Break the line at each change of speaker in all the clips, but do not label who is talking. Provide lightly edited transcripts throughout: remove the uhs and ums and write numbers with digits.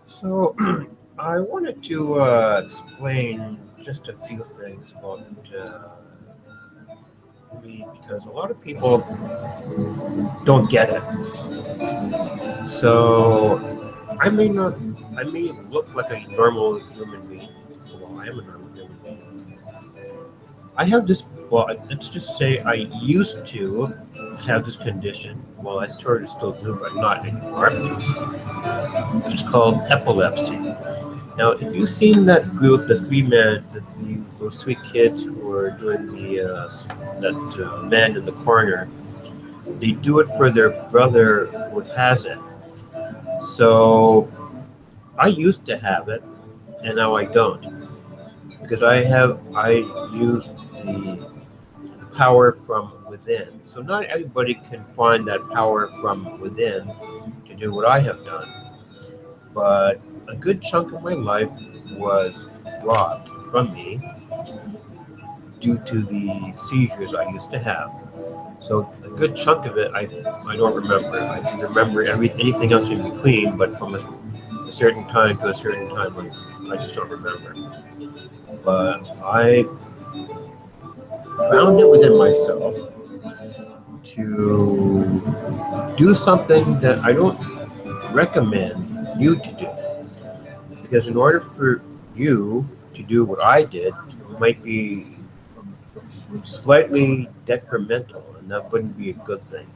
So, I wanted to explain just a few things about me because a lot of people don't get it. So, I may look like a normal human being. Well, I am a normal human being. I have this, well, let's just say I used to have this condition. Well, I sort of still do, but not anymore. It's called epilepsy. Now, if you've seen that group, the those three kids who were doing that man in the corner, they do it for their brother who has it. So I used to have it, and now I don't because I use the power from within. So not everybody can find that power from within to do what I have done, but a good chunk of my life was robbed from me due to the seizures I used to have. So a good chunk of it, I don't remember. I can remember anything else in between, but from a certain time to a certain time, I just don't remember. But I found it within myself to do something that I don't recommend you to do. Because in order for you to do what I did, it might be slightly detrimental, and that wouldn't be a good thing.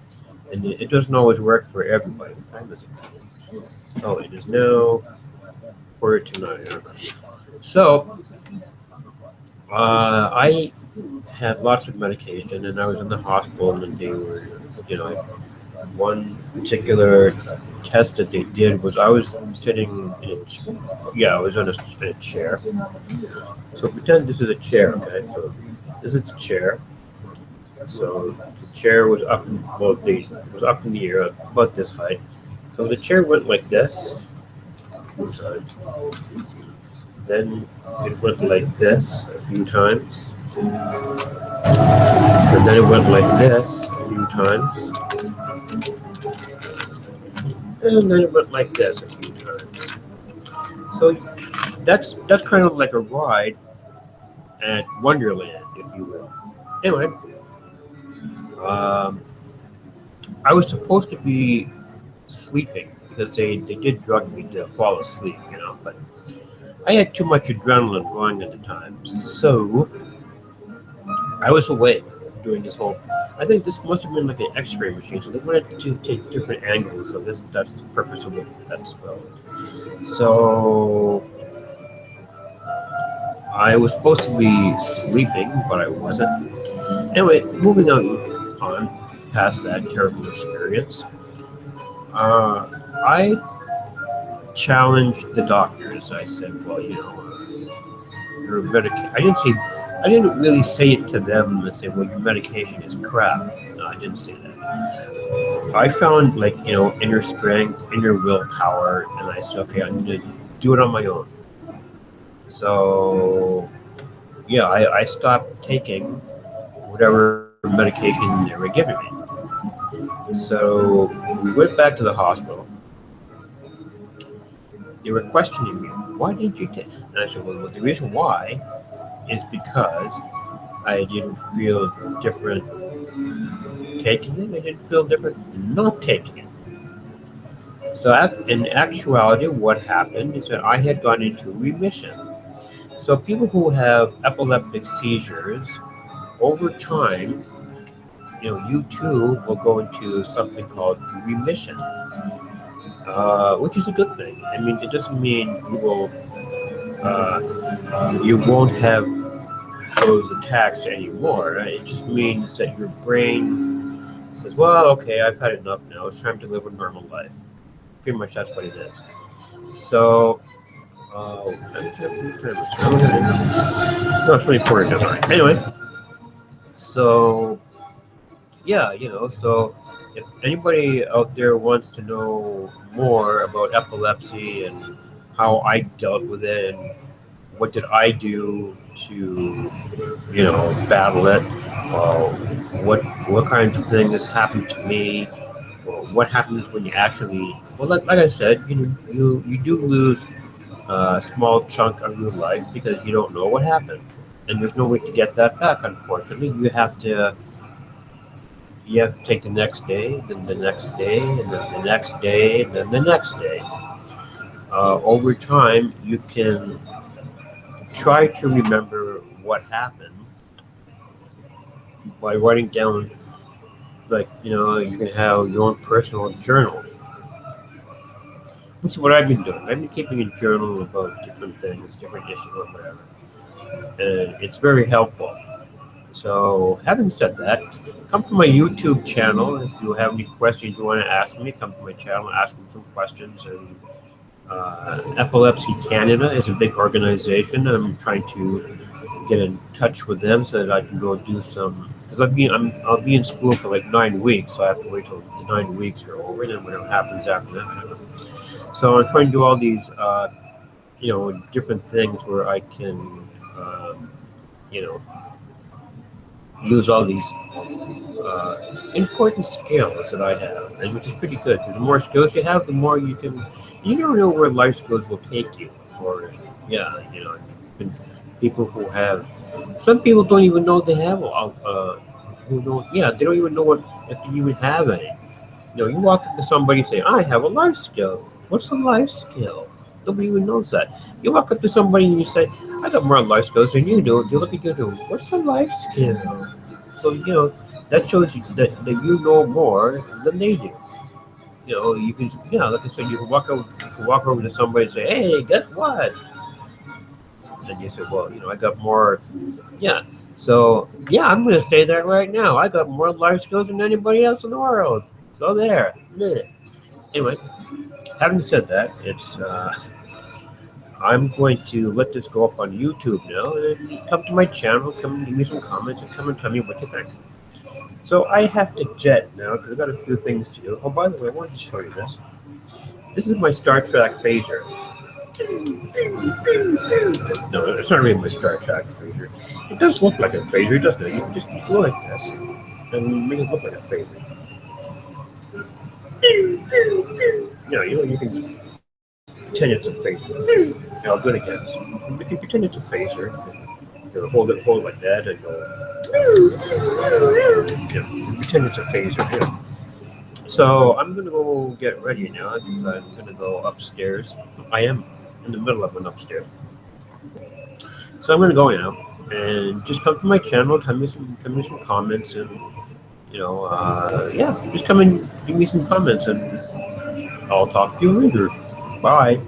And it doesn't always work for everybody. What time is it? Oh, it is now 8:45. Okay. So, I had lots of medication, and I was in the hospital, and they were, you know, one particular test that they did was I was sitting I was in a chair. So pretend this is a chair, okay? So this is the chair. So the chair was it was up in the air about this height. So the chair went like this a few times. Then it went like this a few times. And then it went like this a few times. And then it went like this a few times. So that's kind of like a ride at Wonderland, if you will. Anyway, um, I was supposed to be sleeping because they did drug me to fall asleep, but I had too much adrenaline going at the time, so I was awake during this whole. I think this must have been like an X-ray machine, so they wanted to take different angles. So that's the purpose of it. That's well. So I was supposed to be sleeping, but I wasn't. Anyway, moving on past that terrible experience, I challenged the doctors. I said, "Well, your medication." I didn't really say it to them and say, "Well, your medication is crap." No, I didn't say that. I found inner strength, inner willpower, and I said, "Okay, I'm going to do it on my own." So, yeah, I stopped taking whatever medication they were giving me. So we went back to the hospital. They were questioning me. Why did you take? And I said, well, the reason why is because I didn't feel different taking it. I didn't feel different not taking it. So in actuality, what happened is that I had gone into remission. So people who have epileptic seizures, over time, you too will go into something called remission, which is a good thing. I mean, it doesn't mean you won't have those attacks anymore. Right? It just means that your brain says, "Well, okay, I've had enough now. It's time to live a normal life." Pretty much, that's what it is. So, no, it's really important. Sorry. Anyway, so. Yeah, so if anybody out there wants to know more about epilepsy and how I dealt with it and what did I do to, battle it, what kinds of things happened to me, or what happens when you actually Well, like I said, you do lose a small chunk of your life because you don't know what happened, and there's no way to get that back. Unfortunately, you have to take the next day, then the next day, and then the next day, and then the next day. Over time, you can try to remember what happened by writing down, like, you can have your own personal journal, which is what I've been doing. I've been keeping a journal about different things, different issues, or whatever, and it's very helpful. So, having said that, come to my YouTube channel. If you have any questions you want to ask me, come to my channel, ask me some questions. And Epilepsy Canada is a big organization. I'm trying to get in touch with them so that I can go do some. Because I'll be in school for like 9 weeks, so I have to wait till the 9 weeks are over, and then whatever happens after that. So I'm trying to do all these, different things where I can, you know, use all these important skills that I have, and which is pretty good because the more skills you have, the more you can. You never know where life skills will take you, or yeah, people who have. Some people don't even know they have. Who don't? Yeah, they don't even know what if they even have any. You walk up to somebody and say, "I have a life skill." What's a life skill? Nobody even knows that. You walk up to somebody and you say, "I got more life skills than you do." You look at you and do, "What's a life skill?" So that shows you that you know more than they do. You can, like I said, you can walk over to somebody and say, "Hey, guess what?" And you say, "Well, I got more." Yeah. So yeah, I'm gonna say that right now. I got more life skills than anybody else in the world. So there. Bleh. Anyway, having said that, I'm going to let this go up on YouTube now, and come to my channel, come and give me some comments, and come and tell me what you think. So I have to jet now because I've got a few things to do. Oh, by the way, I wanted to show you this. This is my Star Trek phaser. No, it's not really my Star Trek phaser. It does look like a phaser, doesn't it? You can just go like this and make it look like a phaser. You can pretend it's a phaser. I'll do it again. You can pretend it's a phaser. Hold like that, and go. Pretend it's a phaser. So I'm gonna go get ready now because I'm gonna go upstairs. I am in the middle of an upstairs. So I'm gonna go now and just come to my channel, give me some comments, and yeah, just come and give me some comments, and I'll talk to you later. Bye.